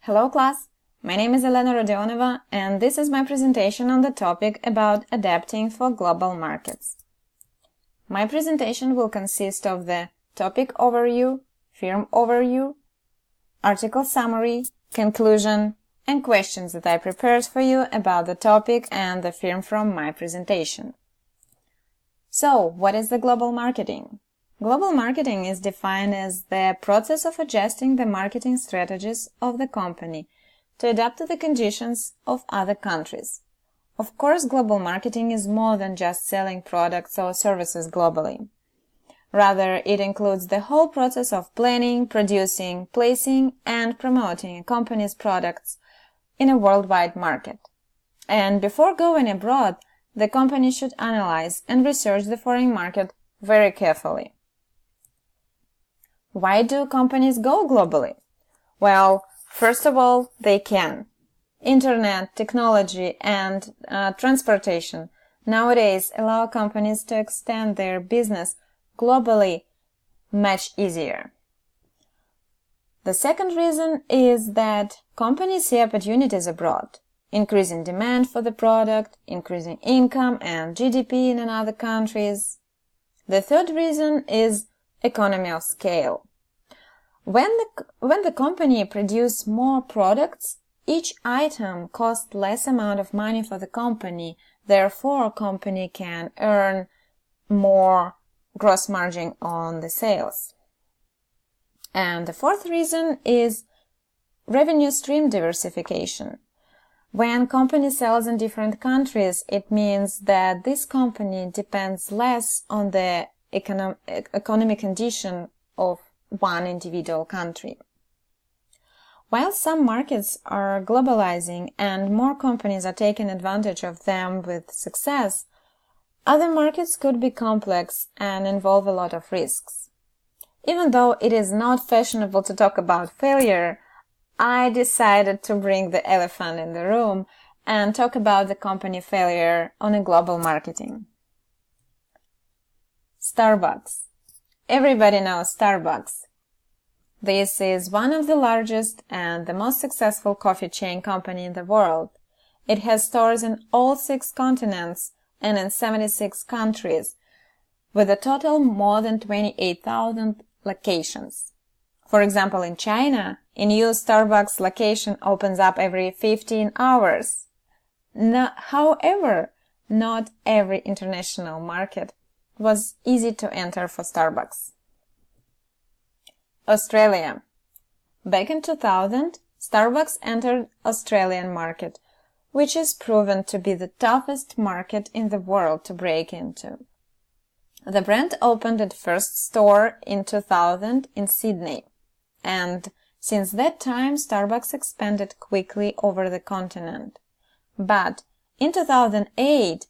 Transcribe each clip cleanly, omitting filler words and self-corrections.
Hello class, my name is Elena Rodionova and this is my presentation on the topic about adapting for global markets. My presentation will consist of the topic overview, firm overview, article summary, conclusion, and questions that I prepared for you about the topic and the firm from my presentation. So, what is the global marketing? Global marketing is defined as the process of adjusting the marketing strategies of the company to adapt to the conditions of other countries. Of course, global marketing is more than just selling products or services globally. Rather, it includes the whole process of planning, producing, placing, and promoting a company's products in a worldwide market. And before going abroad, the company should analyze and research the foreign market very carefully. Why do companies go globally? Well, first of all, they can. Internet, technology, and transportation nowadays allow companies to extend their business globally much easier. The second reason is that companies see opportunities abroad, increasing demand for the product, increasing income and GDP in other countries. The third reason is economy of scale. When the company produces more products, each item costs less amount of money for the company, therefore company can earn more gross margin on the sales. And the fourth reason is revenue stream diversification. When company sells in different countries, it means that this company depends less on the economic condition of one individual country. While some markets are globalizing and more companies are taking advantage of them with success, other markets could be complex and involve a lot of risks. Even though it is not fashionable to talk about failure, I decided to bring the elephant in the room and talk about the company failure on a global marketing. Starbucks. Everybody knows Starbucks. This is one of the largest and the most successful coffee chain company in the world. It has stores in all 6 continents and in 76 countries, with a total more than 28,000 locations. For example, in China, a new Starbucks location opens up every 15 hours. However, not every international market was easy to enter for Starbucks. Australia. Back in 2000, Starbucks entered Australian market, which is proven to be the toughest market in the world to break into. The brand opened its first store in 2000 in Sydney, and since that time Starbucks expanded quickly over the continent. But in 2008,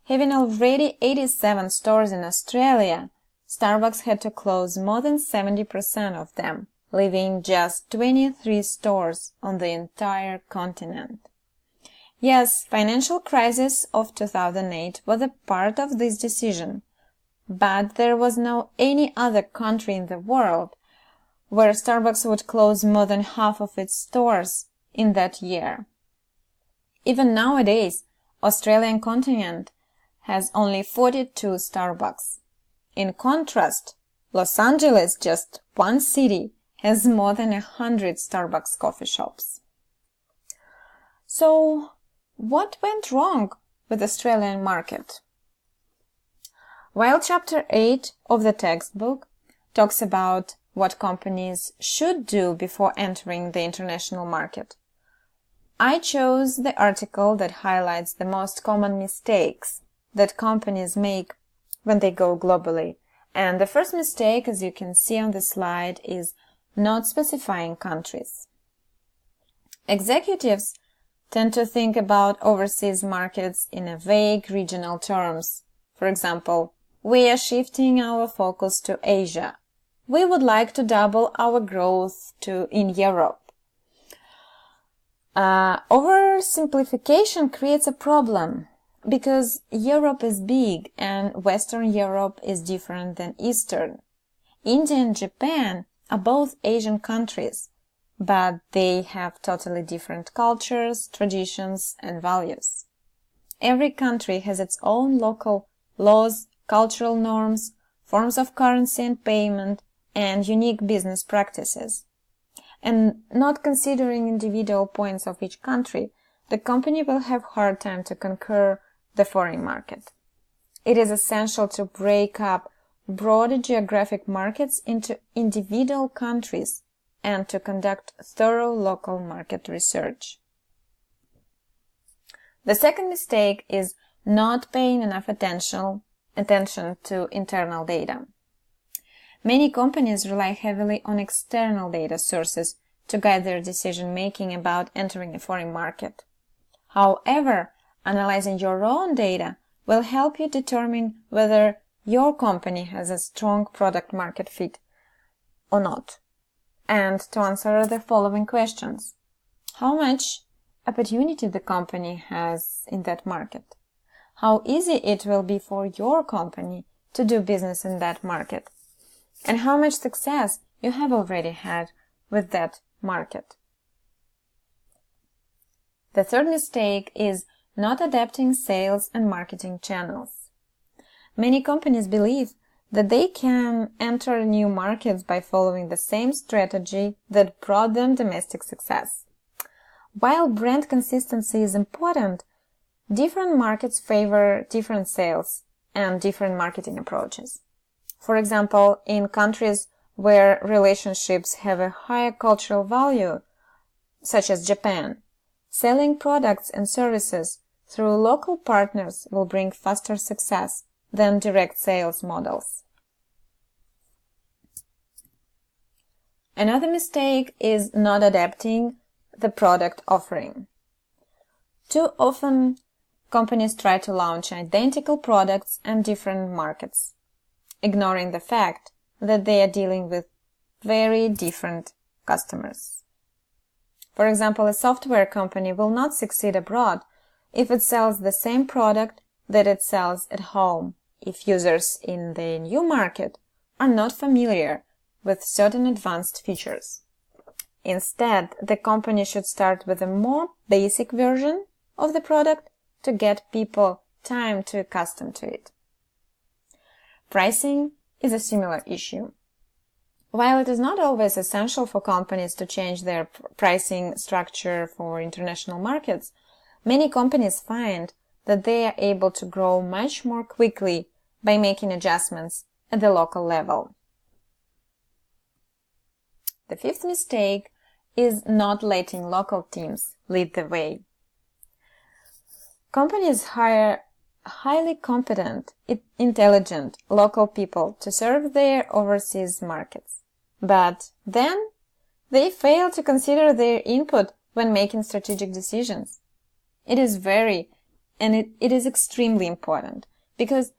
having already 87 stores in Australia, Starbucks had to close more than 70% of them, leaving just 23 stores on the entire continent. Yes, financial crisis of 2008 was a part of this decision, but there was no any other country in the world where Starbucks would close more than half of its stores in that year. Even nowadays, Australian continent has only 42 Starbucks. In contrast, Los Angeles, just one city, has more than 100 Starbucks coffee shops. So, what went wrong with the Australian market? While Chapter 8 of the textbook talks about what companies should do before entering the international market, I chose the article that highlights the most common mistakes that companies make when they go globally. And the first mistake, as you can see on the slide, is not specifying countries. Executives tend to think about overseas markets in a vague regional terms. For example, we are shifting our focus to Asia. We would like to double our growth in Europe. Oversimplification creates a problem because Europe is big and Western Europe is different than Eastern. India and Japan are both Asian countries, but they have totally different cultures, traditions, and values. Every country has its own local laws, cultural norms, forms of currency and payment, and unique business practices. And not considering individual points of each country, the company will have a hard time to conquer the foreign market. It is essential to break up broader geographic markets into individual countries and to conduct thorough local market research. The second mistake is not paying enough attention to internal data. Many companies rely heavily on external data sources to guide their decision-making about entering a foreign market. However, analyzing your own data will help you determine whether your company has a strong product-market fit or not, and to answer the following questions. How much opportunity the company has in that market? How easy it will be for your company to do business in that market? And how much success you have already had with that market? The third mistake is not adapting sales and marketing channels. Many companies believe that they can enter new markets by following the same strategy that brought them domestic success. While brand consistency is important, different markets favor different sales and different marketing approaches. For example, in countries where relationships have a higher cultural value, such as Japan, selling products and services through local partners will bring faster success than direct sales models. Another mistake is not adapting the product offering. Too often, companies try to launch identical products in different markets, ignoring the fact that they are dealing with very different customers. For example, a software company will not succeed abroad if it sells the same product that it sells at home, if users in the new market are not familiar with certain advanced features. Instead, the company should start with a more basic version of the product to get people time to accustom to it. Pricing is a similar issue. While it is not always essential for companies to change their pricing structure for international markets, many companies find that they are able to grow much more quickly by making adjustments at the local level. The fifth mistake is not letting local teams lead the way. Companies hire highly competent, intelligent local people to serve their overseas markets. But then they fail to consider their input when making strategic decisions. It is extremely important because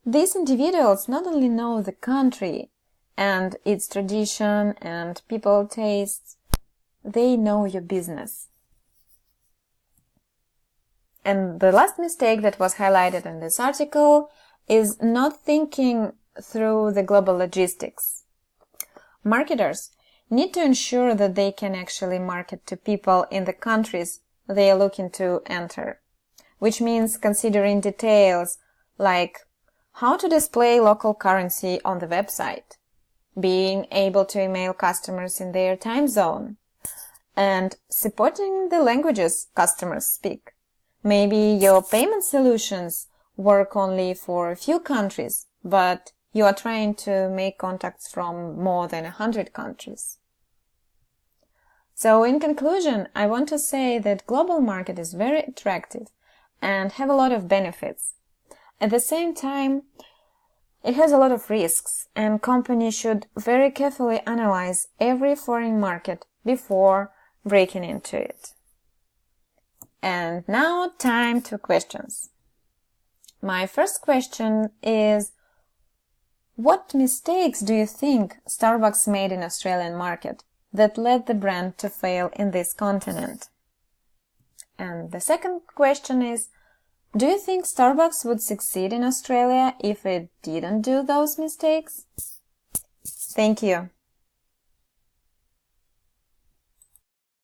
these individuals not only know the country and its tradition and people tastes, they know your business. And the last mistake that was highlighted in this article is not thinking through the global logistics. Marketers need to ensure that they can actually market to people in the countries they are looking to enter, which means considering details like how to display local currency on the website, being able to email customers in their time zone, and supporting the languages customers speak. Maybe your payment solutions work only for a few countries, but you are trying to make contacts from more than 100 countries. So in conclusion, I want to say that global market is very attractive and have a lot of benefits. At the same time, it has a lot of risks, and companies should very carefully analyze every foreign market before breaking into it. And now time to questions. My first question is, what mistakes do you think Starbucks made in Australian market that led the brand to fail in this continent? And the second question is, do you think Starbucks would succeed in Australia if it didn't do those mistakes? Thank you.